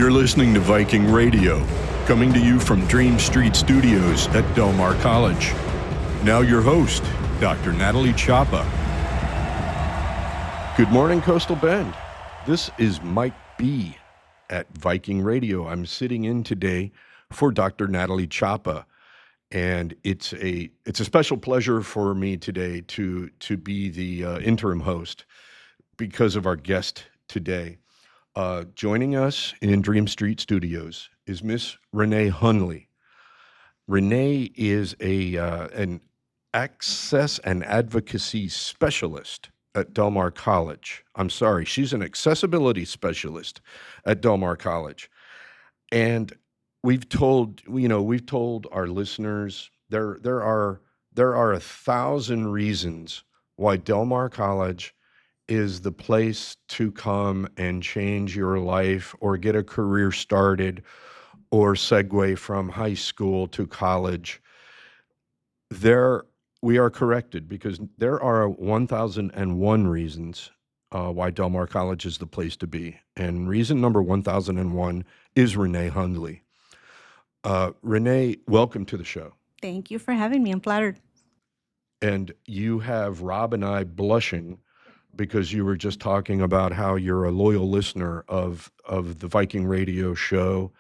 You're listening to Viking Radio, coming to you from Dream Street Studios at Del Mar College. Now your host, Dr. Natalie Chapa. Good morning, Coastal Bend. This is Mike B. at Viking Radio. I'm sitting in today for Dr. Natalie Chapa, and it's a special pleasure for me today to be the interim host because of our guest today. Joining us in Dream Street Studios is Miss Renee Hundley. Renee is an Access and Advocacy specialist at Del Mar College. She's an accessibility specialist at Del Mar College. And we've told our listeners there are 1,000 reasons why Del Mar College is the place to come and change your life or get a career started or segue from high school to college. We are corrected because there are 1,001 reasons why Del Mar College is the place to be. And reason number 1,001 is Renee Hundley. Renee, welcome to the show. Thank you for having me. I'm flattered. And you have Rob and I blushing because you were just talking about how you're a loyal listener of the Viking Radio show,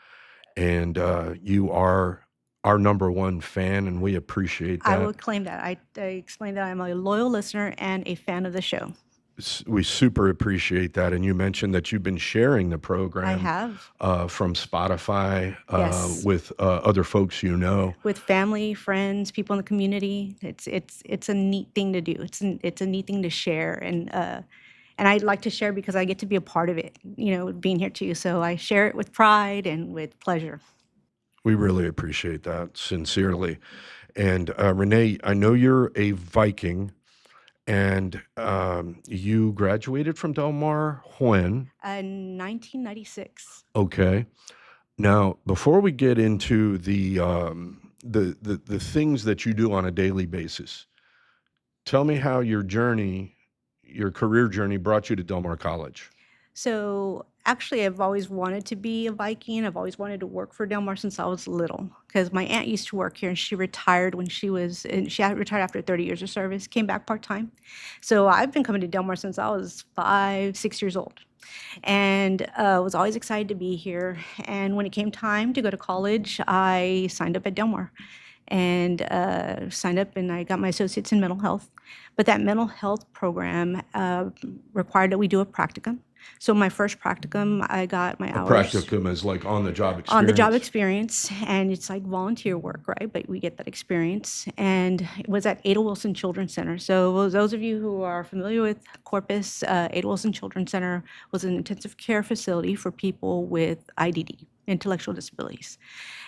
and you are our number one fan, and we appreciate that. I will claim that. I explained that I'm a loyal listener and a fan of the show. We super appreciate that. And you mentioned that you've been sharing the program. I have. From Spotify Yes. with other folks you know. With family, friends, people in the community. It's a neat thing to do. It's a neat thing to share. And I like to share because I get to be a part of it, being here too. So I share it with pride and with pleasure. We really appreciate that, sincerely. And Renee, I know you're a Viking, and you graduated from Del Mar when? 1996. Okay. Now, before we get into the things that you do on a daily basis, tell me how your career journey brought you to Del Mar College. So actually, I've always wanted to be a Viking. I've always wanted to work for Del Mar since I was little because my aunt used to work here and she retired she had retired after 30 years of service, came back part-time. So I've been coming to Del Mar since I was 5, 6 years old and was always excited to be here. And when it came time to go to college, I signed up at Del Mar and signed up, and I got my associates in mental health. But that mental health program required that we do a practicum. So my first practicum, I got my hours. Practicum is like on-the-job experience? On-the-job experience, and it's like volunteer work, right? But we get that experience, and it was at Ada Wilson Children's Center. So those of you who are familiar with Corpus, Ada Wilson Children's Center was an intensive care facility for people with IDD, intellectual disabilities.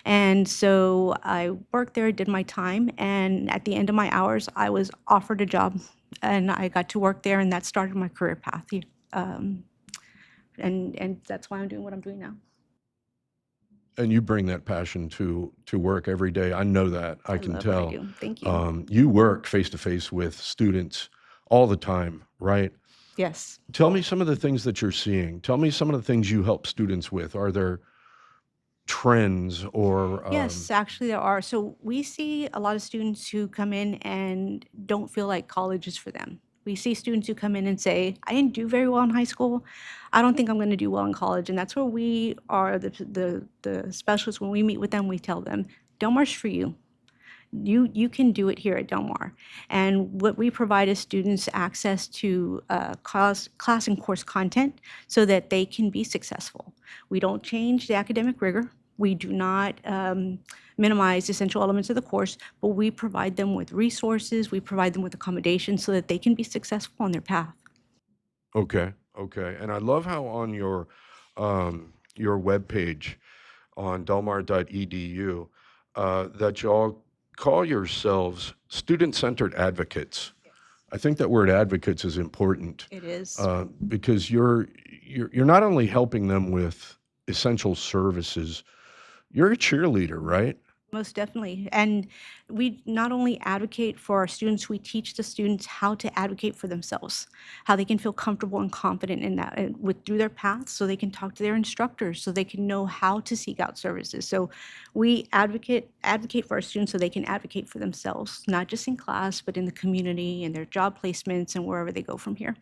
And so I worked there, did my time, and at the end of my hours, I was offered a job, and I got to work there, and that started my career path. And that's why I'm doing what I'm doing now. And you bring that passion to work every day. I know that. I can love tell. what I do. Thank you. You work face-to-face with students all the time, right? Yes. Tell me some of the things that you're seeing. Tell me some of the things you help students with. Are there trends or... Yes, actually there are. So we see a lot of students who come in and don't feel like college is for them. We see students who come in and say, I didn't do very well in high school. I don't think I'm going to do well in college. And that's where we are the specialists. When we meet with them, we tell them, Del Mar's for you. You can do it here at Del Mar. And what we provide is students access to class and course content so that they can be successful. We don't change the academic rigor. We do not minimize essential elements of the course, but we provide them with resources, we provide them with accommodations so that they can be successful on their path. Okay. And I love how on your webpage on delmar.edu that y'all call yourselves student-centered advocates. I think that word advocates is important. It is. Because you're not only helping them with essential services, you're a cheerleader, right? Most definitely. And we not only advocate for our students, we teach the students how to advocate for themselves, how they can feel comfortable and confident in that with through their paths so they can talk to their instructors, so they can know how to seek out services. So we advocate for our students so they can advocate for themselves, not just in class, but in the community and their job placements and wherever they go from here.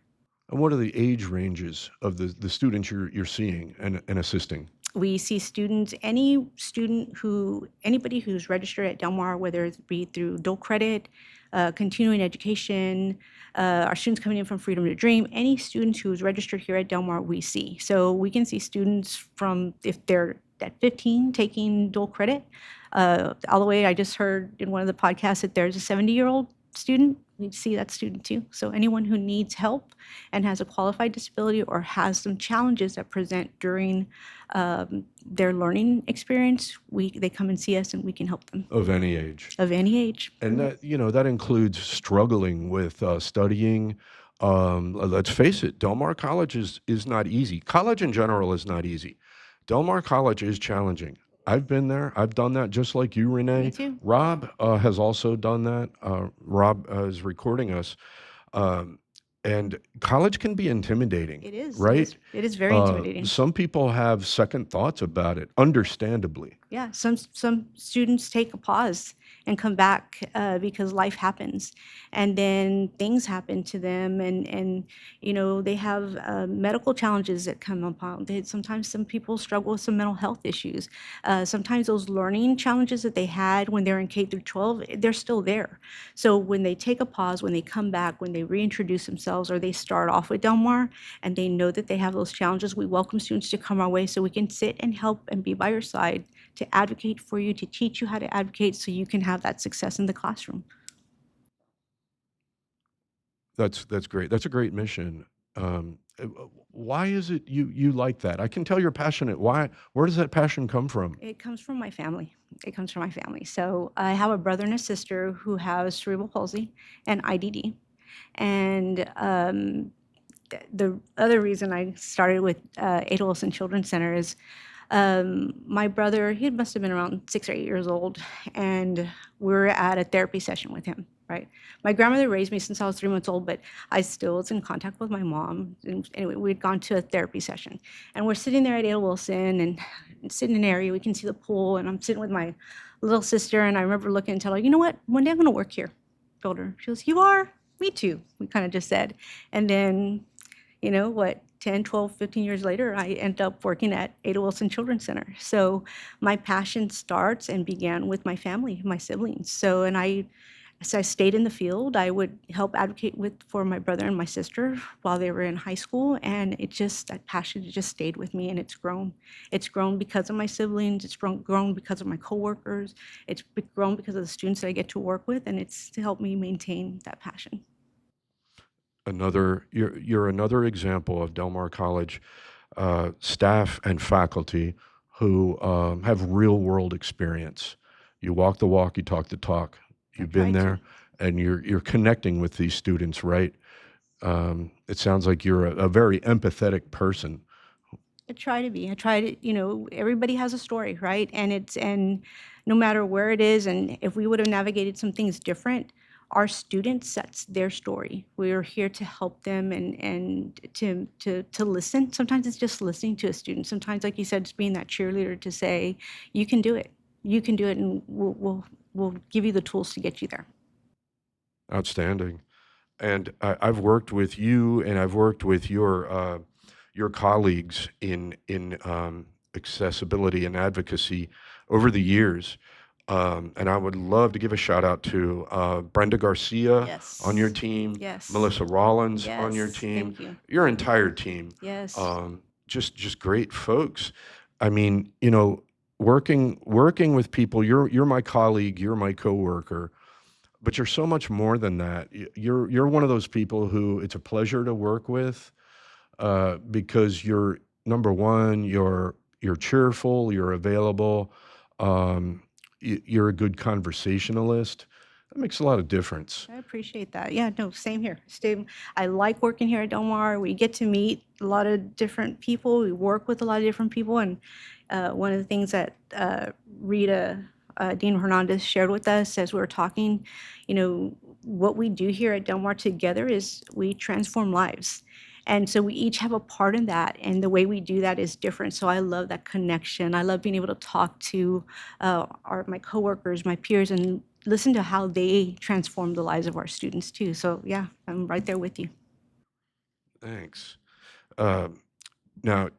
And what are the age ranges of the students you're seeing and assisting? We see students, anybody who's registered at Del Mar, whether it be through dual credit, continuing education, our students coming in from Freedom to Dream, any students who's registered here at Del Mar, we see. So we can see students from, if they're at 15 taking dual credit, all the way, I just heard in one of the podcasts that there's a 70-year-old student. We see that student too. So anyone who needs help and has a qualified disability or has some challenges that present during their learning experience, they come and see us and we can help them Of any age. of any age. And that, that includes struggling with studying. Let's face it, Del Mar College is not easy. College in general is not easy. Del Mar College is challenging. I've been there. I've done that just like you, Renee. Me too. Rob has also done that. Rob is recording us. Um, and college can be intimidating. It is. Right? It is very intimidating. Some people have second thoughts about it, understandably. Yeah, some students take a pause and come back because life happens, and then things happen to them, and they have medical challenges that come upon. Sometimes some people struggle with some mental health issues. Sometimes those learning challenges that they had when they're in K through 12, they're still there. So when they take a pause, when they come back, when they reintroduce themselves, or they start off with Del Mar and they know that they have those challenges, we welcome students to come our way so we can sit and help and be by your side to advocate for you, to teach you how to advocate so you can have that success in the classroom. That's great. That's a great mission. Why is it you like that? I can tell you're passionate. Why? Where does that passion come from? It comes from my family. It comes from my family. So I have a brother and a sister who have cerebral palsy and IDD. And the other reason I started with Ada Wilson Children's Center is my brother, he must have been around 6 or 8 years old, and we were at a therapy session with him, right? My grandmother raised me since I was 3 months old, but I still was in contact with my mom. And anyway, we'd gone to a therapy session, and we're sitting there at Ada Wilson and sitting in an area, we can see the pool, and I'm sitting with my little sister, and I remember looking and telling her, you know what, one day I'm gonna work here. Told her, she goes, you are? Me too, we kind of just said. And then, 10, 12, 15 years later, I ended up working at Ada Wilson Children's Center. So my passion starts and began with my family, my siblings. So I stayed in the field. I would help advocate for my brother and my sister while they were in high school. And that passion just stayed with me, and it's grown. It's grown because of my siblings. It's grown because of my coworkers. It's grown because of the students that I get to work with, and it's to help me maintain that passion. You're another example of Del Mar College staff and faculty who have real world experience. You walk the walk, you talk the talk. You've been there, and you're connecting with these students, right? It sounds like you're a very empathetic person. I try to be. I try to, everybody has a story, right? And no matter where it is, and if we would have navigated some things different, our students, that's their story. We are here to help them and to listen. Sometimes it's just listening to a student. Sometimes, like you said, just being that cheerleader to say, you can do it. You can do it, and we'll give you the tools to get you there. Outstanding. And I've worked with you, and I've worked with your colleagues in accessibility and advocacy over the years. And I would love to give a shout out to Brenda Garcia on your team, Yes. Melissa Rollins on your Yes. team, Thank you. your entire team. Yes. Just great folks. I mean, working with people. You're my colleague, you're my coworker, but you're so much more than that. You're one of those people who it's a pleasure to work with because you're number one. You're cheerful. You're available. You're a good conversationalist. That makes a lot of difference. I appreciate that. Yeah, no, same here. I like working here at Del Mar. We get to meet a lot of different people. We work with a lot of different people. And one of the things that Rita, Dean Hernandez shared with us as we were talking, what we do here at Del Mar together is we transform lives. And so we each have a part in that, and the way we do that is different. So I love that connection. I love being able to talk to my coworkers, my peers, and listen to how they transform the lives of our students too. So yeah, I'm right there with you. Thanks. Um, Now,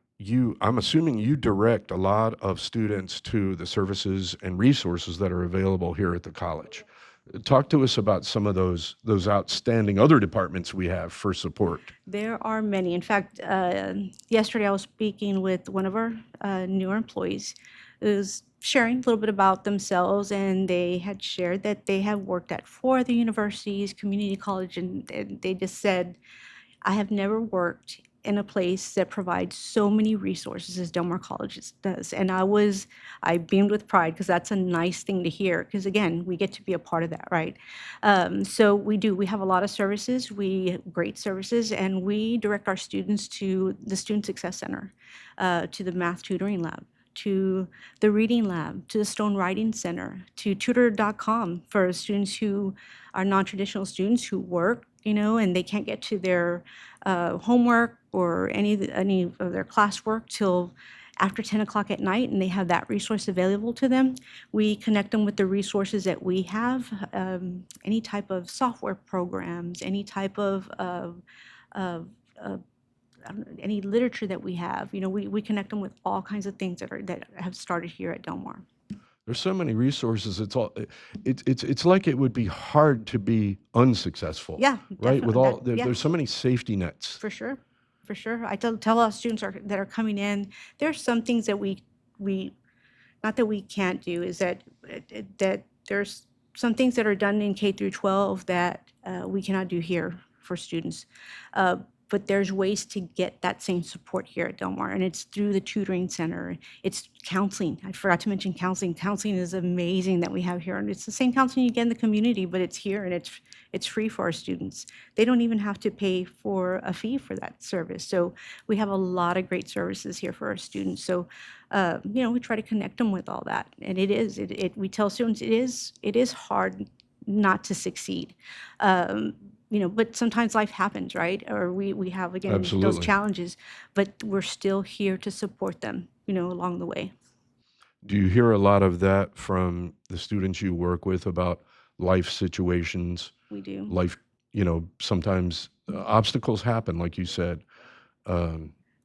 I'm assuming you direct a lot of students to the services and resources that are available here at the college. Talk to us about some of those outstanding other departments we have for support. There are many. In fact, yesterday I was speaking with one of our newer employees who's sharing a little bit about themselves, and they had shared that they have worked at 4 other universities, community college, and they just said, I have never worked in a place that provides so many resources as Del Mar College does. And I beamed with pride because that's a nice thing to hear. Because again, we get to be a part of that, right? So we have a lot of services, great services, and we direct our students to the Student Success Center, to the Math Tutoring Lab, to the Reading Lab, to the Stone Writing Center, to tutor.com for students who are non-traditional students who work, and they can't get to their homework or any of their classwork till after 10 o'clock at night, and they have that resource available to them. We connect them with the resources that we have, any type of software programs, any type of any literature that we have. We connect them with all kinds of things that have started here at Del Mar. There's so many resources. It's like it would be hard to be unsuccessful. Yeah, right. With definitely. there's so many safety nets. For sure, for sure. I tell our students that are coming in, there's some things that we not that we can't do, is that there's some things that are done in K through 12 that we cannot do here for students. But there's ways to get that same support here at Del Mar, and it's through the tutoring center. It's counseling. I forgot to mention counseling. Counseling is amazing that we have here, and it's the same counseling you get in the community, but it's here, and it's free for our students. They don't even have to pay for a fee for that service. So we have a lot of great services here for our students. So we try to connect them with all that, and we tell students it is hard not to succeed. But sometimes life happens, right? Or we have, again, Absolutely. those challenges, but we're still here to support them, along the way. Do you hear a lot of that from the students you work with about life situations? We do. Life, sometimes obstacles happen, like you said.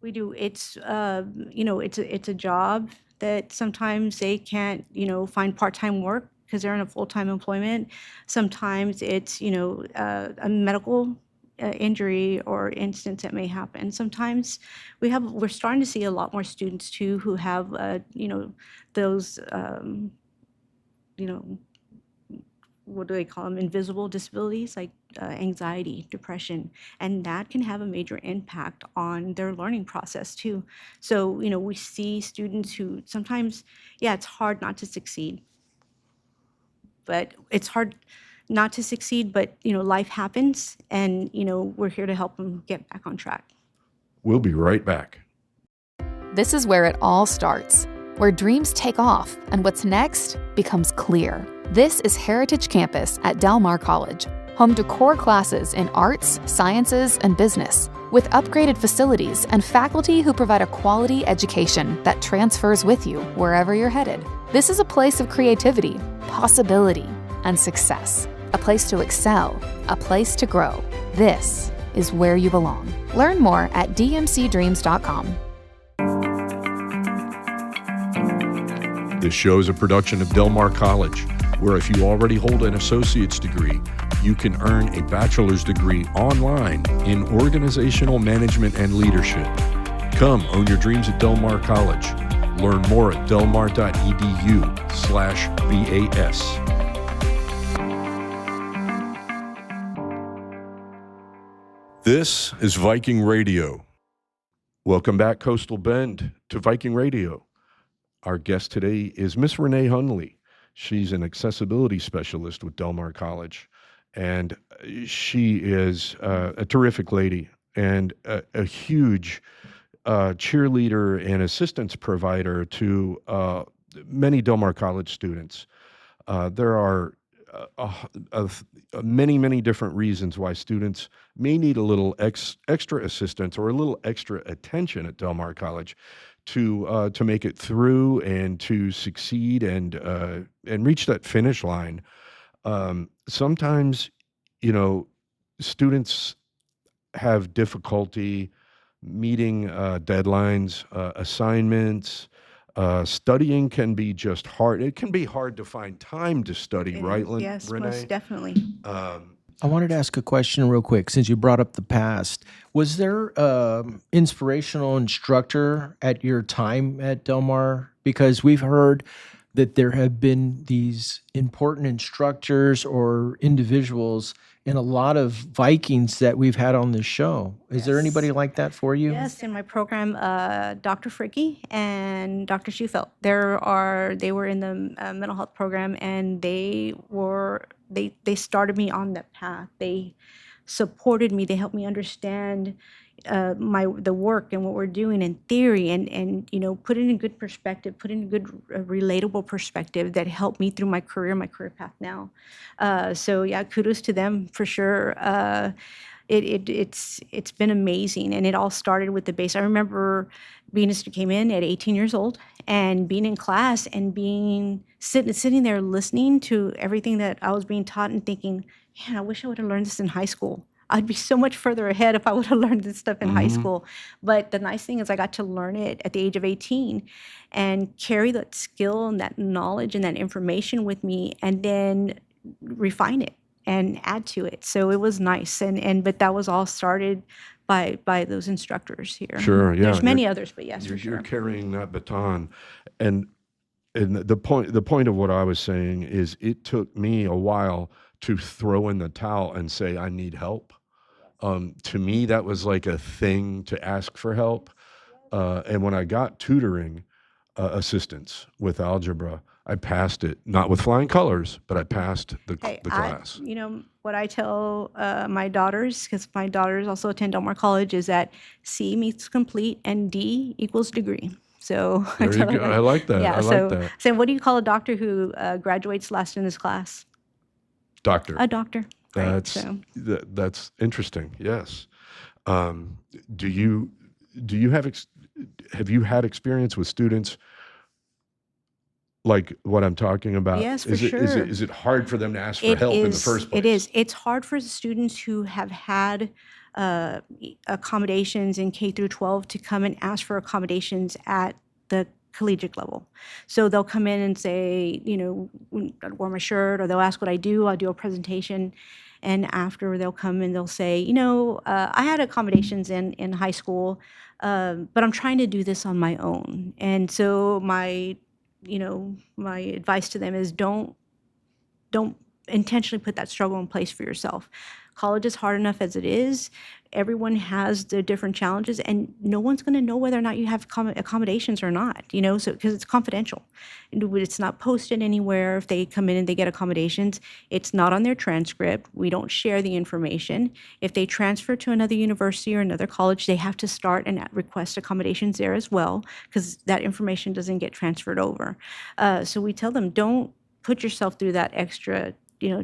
We do. It's it's a job that sometimes they can't, find part-time work because they're in a full-time employment. Sometimes it's, a medical injury or instance that may happen. Sometimes we're starting to see a lot more students too who have, those, what do they call them? Invisible disabilities like anxiety, depression, and that can have a major impact on their learning process too. So, we see students who sometimes, it's hard not to succeed. But it's hard not to succeed, but life happens, and we're here to help them get back on track. We'll be right back. This is where it all starts, where dreams take off and what's next becomes clear. This is Heritage Campus at Del Mar College, home to core classes in arts, sciences, and business, with upgraded facilities and faculty who provide a quality education that transfers with you wherever you're headed. This is a place of creativity, possibility, and success. A place to excel, a place to grow. This is where you belong. Learn more at dmcdreams.com. This show is a production of Del Mar College, where if you already hold an associate's degree, you can earn a bachelor's degree online in organizational management and leadership. Come own your dreams at Del Mar College. Learn more at delmar.edu/BAS. This is Viking Radio. Welcome back, Coastal Bend, to Viking Radio. Our guest today is Miss Renee Hundley. She's an accessibility specialist with Del Mar College, and she is a terrific lady and a huge cheerleader and assistance provider to many Del Mar College students. There are many, many different reasons why students may need a little extra assistance or a little extra attention at Del Mar College to make it through and to succeed and reach that finish line. Sometimes, you know, students have difficulty meeting deadlines, assignments. Studying can be just hard. It can be hard to find time to study, It right, is, yes, Renee? most definitely. Um, I wanted to ask a question real quick since you brought up the past. Was there inspirational instructor at your time at Del Mar? Because we've heard that there have been these important instructors or individuals in a lot of Vikings that we've had on this show. Is there anybody Yes. like that for you? Yes, in my program, Dr. Fricky and Dr. Schufelt, they were in the mental health program, and they started me on that path. They supported me. They helped me understand the work and what we're doing in theory, and put it in a good perspective, put it in a good relatable perspective that helped me through my career path now. So yeah, kudos to them for sure. It's been amazing, and it all started with the base. I remember being a student, came in at 18 years old and being in class and being sitting there listening to everything that I was being taught and thinking, man, I wish I would have learned this in high school. I'd be so much further ahead if I would have learned this stuff in high school. But the nice thing is I got to learn it at the age of 18 and carry that skill and that knowledge and that information with me, and then refine it and add to it. So it was nice. But that was all started by those instructors here. Sure, yeah. There's many others, but yes, for You're sure. carrying that baton, and the point of what I was saying is it took me a while to throw in the towel and say I need help. To me, that was like a thing to ask for help. And when I got tutoring assistance with algebra, I passed it, not with flying colors, but I passed the Hey, class. what I tell my daughters, because my daughters also attend Del Mar College, is that C means complete and D equals degree. So I There you tell go. them, I like that. yeah. I like that. So what do you call a doctor who graduates last in his class? Doctor. A doctor. Right. That's So that's interesting. Yes. Do you have you had experience with students like what I'm talking about? yes, for Is it sure. is it hard for them to ask for help in the first place? It is. It's hard for the students who have had accommodations in K through 12 to come and ask for accommodations at the collegiate level. So they'll come in and say, I wear my shirt, or they'll ask what I do. I'll do a presentation. And after they'll come and they'll say, I had accommodations in high school, but I'm trying to do this on my own. And so my advice to them is don't intentionally put that struggle in place for yourself. College is hard enough as it is. Everyone has their different challenges, and no one's going to know whether or not you have accommodations or not, so because it's confidential. It's not posted anywhere. If they come in and they get accommodations, it's not on their transcript. We don't share the information. If they transfer to another university or another college, they have to start and request accommodations there as well, because that information doesn't get transferred over. So we tell them, don't put yourself through that extra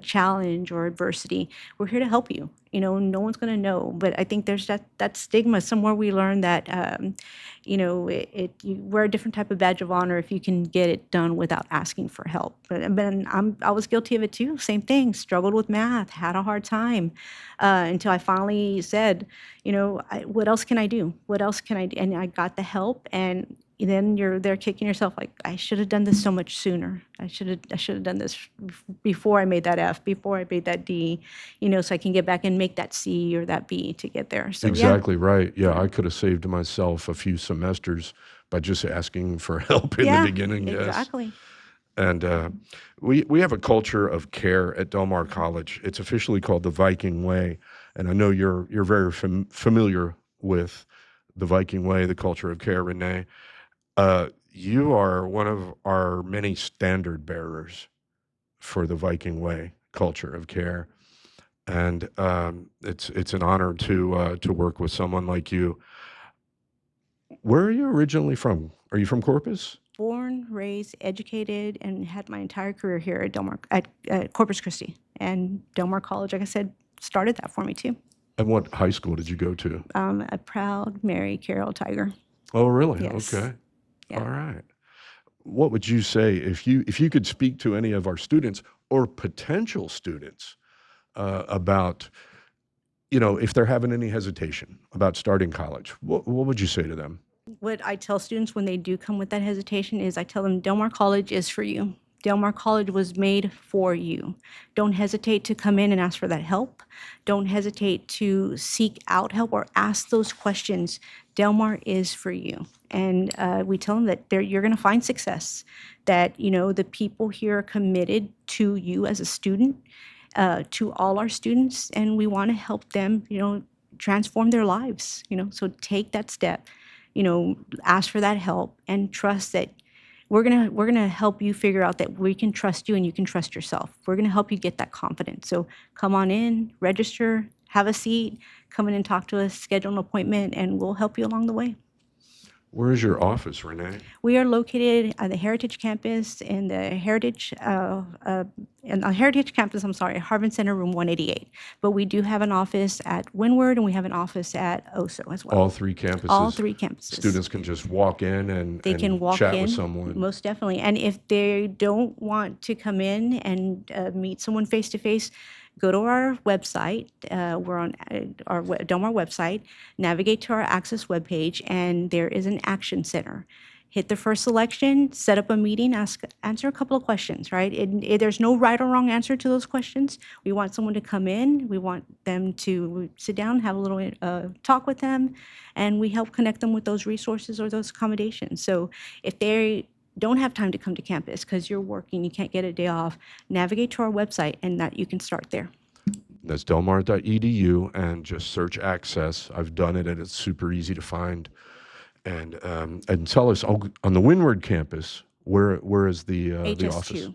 challenge or adversity. We're here to help you. No one's going to know. But I think there's that stigma somewhere. We learn that, you wear a different type of badge of honor if you can get it done without asking for help. But I was guilty of it too. Same thing. Struggled with math. Had a hard time until I finally said, what else can I do? What else can I do? And I got the help, and then you're there kicking yourself like, I should have done this so much sooner. I should have done this before I made that F, before I made that D, so I can get back and make that C or that B to get there. So Exactly right. Yeah, I could have saved myself a few semesters by just asking for help in the yeah, beginning. Yes. exactly. And we have a culture of care at Del Mar College. It's officially called the Viking Way, and I know you're very familiar with the Viking Way, the culture of care, Renee. You are one of our many standard bearers for the Viking Way culture of care, and it's an honor to work with someone like you. Where are you originally from? Are you from Corpus? Born, raised, educated, and had my entire career here at Del Mar, at Corpus Christi. And Del Mar College, like I said, started that for me too. And what high school did you go to? A proud Mary Carroll Tiger. Oh, really? Yes. Okay. Yeah. All right. What would you say if you could speak to any of our students or potential students about, if they're having any hesitation about starting college? What would you say to them? What I tell students when they do come with that hesitation is I tell them Del Mar College is for you. Del Mar College was made for you. Don't hesitate to come in and ask for that help. Don't hesitate to seek out help or ask those questions. Del Mar is for you. And we tell them that you're going to find success, that, the people here are committed to you as a student, to all our students, and we want to help them, transform their lives, so take that step, ask for that help and trust that we're gonna help you figure out that we can trust you and you can trust yourself. We're gonna help you get that confidence. So come on in, register, have a seat, come in and talk to us, schedule an appointment, and we'll help you along the way. Where is your office, Renee? We are located at the Heritage Campus in the Heritage Campus, Harvard Center, room 188. But we do have an office at Windward and we have an office at OSO as well. All three campuses? All three campuses. Students can just walk in and They can walk chat in, with someone. most definitely. And if they don't want to come in and meet someone face to face, go to our website. We're on our Del Mar website. Navigate to our Access webpage, and there is an action center. Hit the first selection, set up a meeting, answer a couple of questions, right? There's no right or wrong answer to those questions. We want someone to come in. We want them to sit down, have a little talk with them, and we help connect them with those resources or those accommodations. So if they don't have time to come to campus because you're working, you can't get a day off, navigate to our website and that you can start there. That's delmar.edu and just search Access. I've done it and it's super easy to find. And tell us on the Windward campus, where is the office? HS2.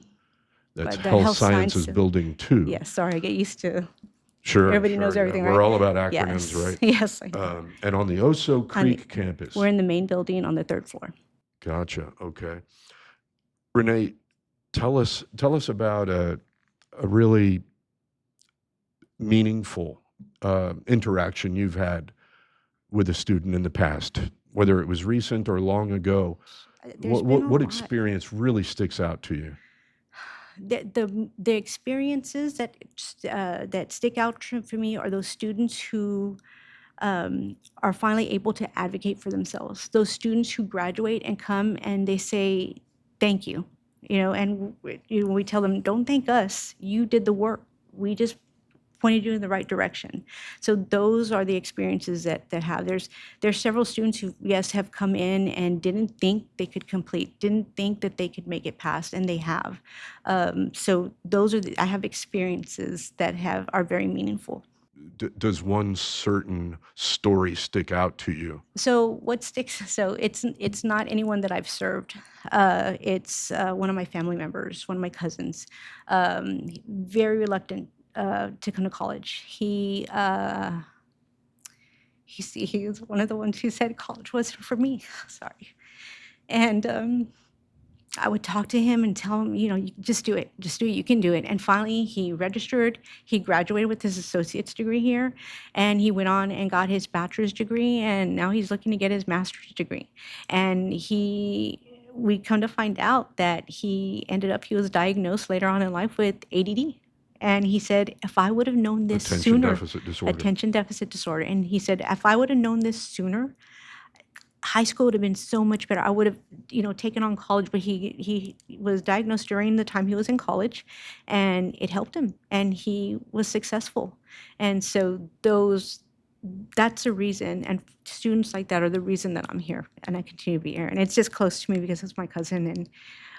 That's But the Health Health Sciences Science- Building 2. Yes, sorry, I get used to. Sure. Everybody knows yeah. everything, We're right? all about acronyms, Yes, right? yes. I know. And on the Oso Creek campus. We're in the main building on the 3rd floor. Gotcha. Okay. Renee, tell us about a really meaningful interaction you've had with a student in the past, whether it was recent or long ago. There's been a What lot. experience really sticks out to you? The experiences that stick out for me are those students who are finally able to advocate for themselves. Those students who graduate and come and they say, thank you, and we tell them, don't thank us. You did the work. We just pointed you in the right direction. So those are the experiences that have. There's several students who, yes, have come in and didn't think they could complete, didn't think that they could make it past, and they have. So those are I have experiences that are very meaningful. Does one certain story stick out to you? So it's not anyone that I've served. It's one of my family members, one of my cousins, very reluctant to come to college. He was one of the ones who said college wasn't for me. Sorry. And I would talk to him and tell him, you just do it, you can do it. And finally, he registered, he graduated with his associate's degree here, and he went on and got his bachelor's degree, and now he's looking to get his master's degree. And we come to find out that he was diagnosed later on in life with ADD. And he said, if I would have known this sooner. Attention deficit disorder. And he said, if I would have known this sooner, high school would have been so much better. I would have, taken on college, but he was diagnosed during the time he was in college, and it helped him, and he was successful. And so that's a reason, and students like that are the reason that I'm here, and I continue to be here. And it's just close to me because it's my cousin, and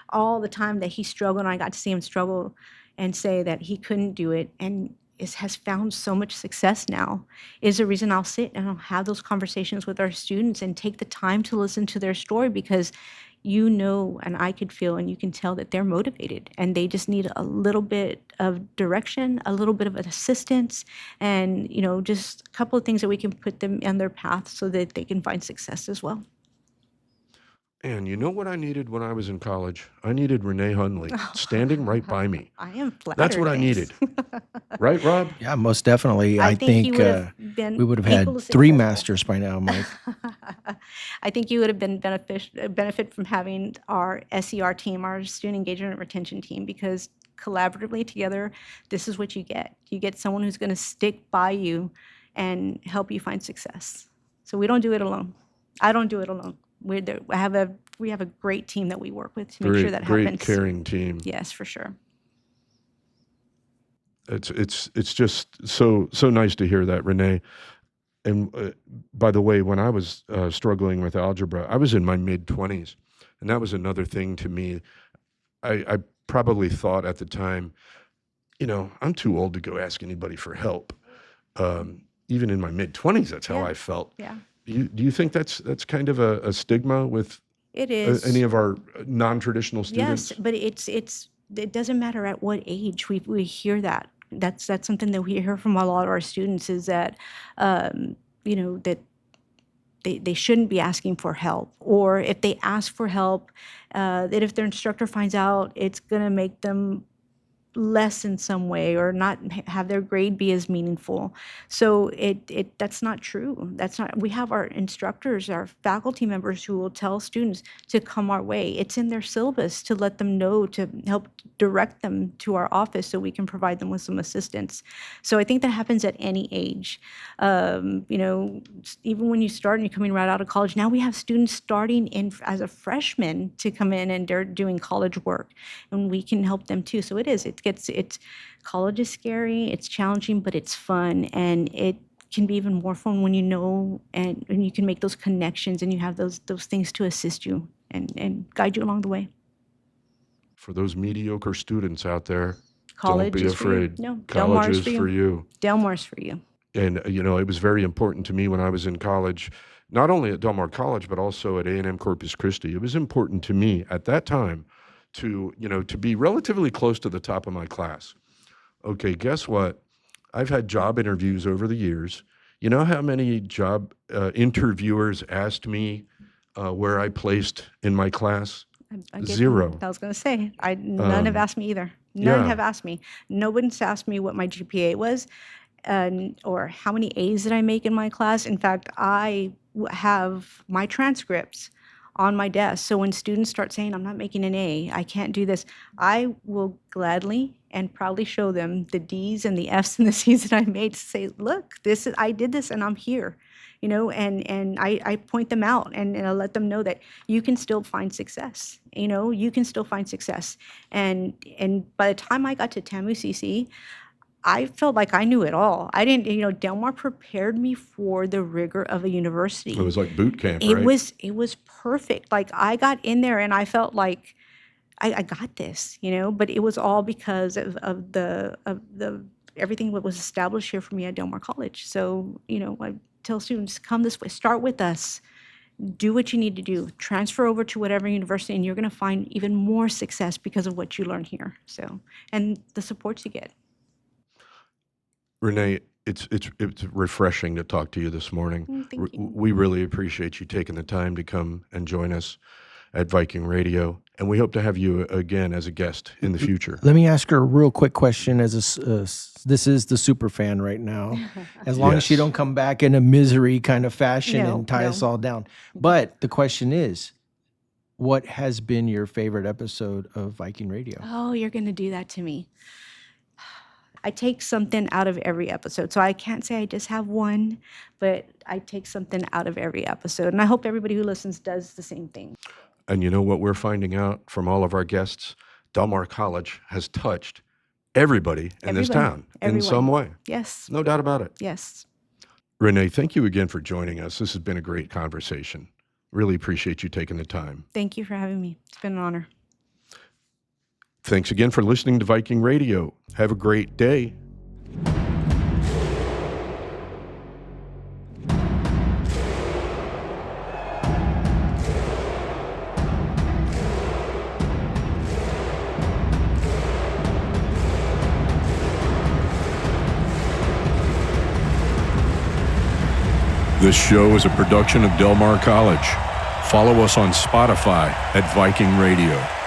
all the time that he struggled, and I got to see him struggle and say that he couldn't do it, and has found so much success now, is the reason I'll sit and I'll have those conversations with our students and take the time to listen to their story, because and I could feel and you can tell that they're motivated and they just need a little bit of direction, a little bit of assistance, and just a couple of things that we can put them on their path so that they can find success as well. And you know what I needed when I was in college? I needed Renee Hundley standing right by me. I am flattered. That's what I thanks. needed. Right, Rob? Yeah, most definitely. I I think you think would have been we would have equal had to 3 successful. masters by now, Mike. I think you would have been benefit from having our SER team, our student engagement and retention team, because collaboratively together, this is what you get. You get someone who's going to stick by you and help you find success. So we don't do it alone. I don't do it alone. We have a great team that we work with to make sure that Great happens. caring team. Yes, for sure. It's just so nice to hear that, Renee. And by the way, when I was struggling with algebra, I was in my mid-20s, and that was another thing to me. I probably thought at the time, I'm too old to go ask anybody for help. Even in my mid-20s, that's how Yeah. I felt. Yeah, Do you think that's kind of a stigma with it is. any of our non-traditional students? Yes, but it doesn't matter at what age we hear that. That's something that we hear from a lot of our students is that that they shouldn't be asking for help, or if they ask for help, that if their instructor finds out, it's going to make them less in some way or not have their grade be as meaningful. So that's not true. We have our instructors, our faculty members who will tell students to come our way. It's in their syllabus to let them know, to help direct them to our office so we can provide them with some assistance. So I think that happens at any age. Even when you start and you're coming right out of college, now we have students starting in as a freshman to come in and they're doing college work, and we can help them too. So college is scary, it's challenging, but it's fun, and it can be even more fun when and you can make those connections and you have those things to assist you and guide you along the way. For those mediocre students out there, College don't be is for you. afraid. No, Del College Mar's is for you. for you. Del Mar's for you. And it was very important to me when I was in college, not only at Del Mar College, but also at A&M Corpus Christi. It was important to me at that time to be relatively close to the top of my class. Okay, guess what? I've had job interviews over the years. You know how many job interviewers asked me where I placed in my class? I get- 0. I was going to say, none have asked me either. None yeah. have asked me. No one's asked me what my GPA was, or how many A's did I make in my class. In fact, I have my transcripts on my desk. So when students start saying, I'm not making an A, I can't do this, I will gladly and proudly show them the D's and the F's and the C's that I made to say, look, I did this and I'm here. And I point them out and I let them know that you can still find success. You can still find success. And by the time I got to TAMU CC, I felt like I knew it all. I didn't, Del Mar prepared me for the rigor of a university. It was like boot camp, It right? was perfect. Like I got in there and I felt like I got this, but it was all because of the everything that was established here for me at Del Mar College. So, I tell students, come this way, start with us, do what you need to do, transfer over to whatever university, and you're going to find even more success because of what you learn here. So, and the supports you get. Renee, it's refreshing to talk to you this morning. Thank you. We really appreciate you taking the time to come and join us at Viking Radio, and we hope to have you again as a guest in the future. Let me ask her a real quick question. This is the super fan right now. As long as she Yes. don't come back in a misery kind of fashion No, and tie no. us all down. But the question is, what has been your favorite episode of Viking Radio? Oh, you're going to do that to me. I take something out of every episode. So I can't say I just have one, but I take something out of every episode. And I hope everybody who listens does the same thing. And you know what we're finding out from all of our guests? Del Mar College has touched everybody in this town in Everyone. some way. Yes. No doubt about it. Yes. Renee, thank you again for joining us. This has been a great conversation. Really appreciate you taking the time. Thank you for having me. It's been an honor. Thanks again for listening to Viking Radio. Have a great day. This show is a production of Del Mar College. Follow us on Spotify at Viking Radio.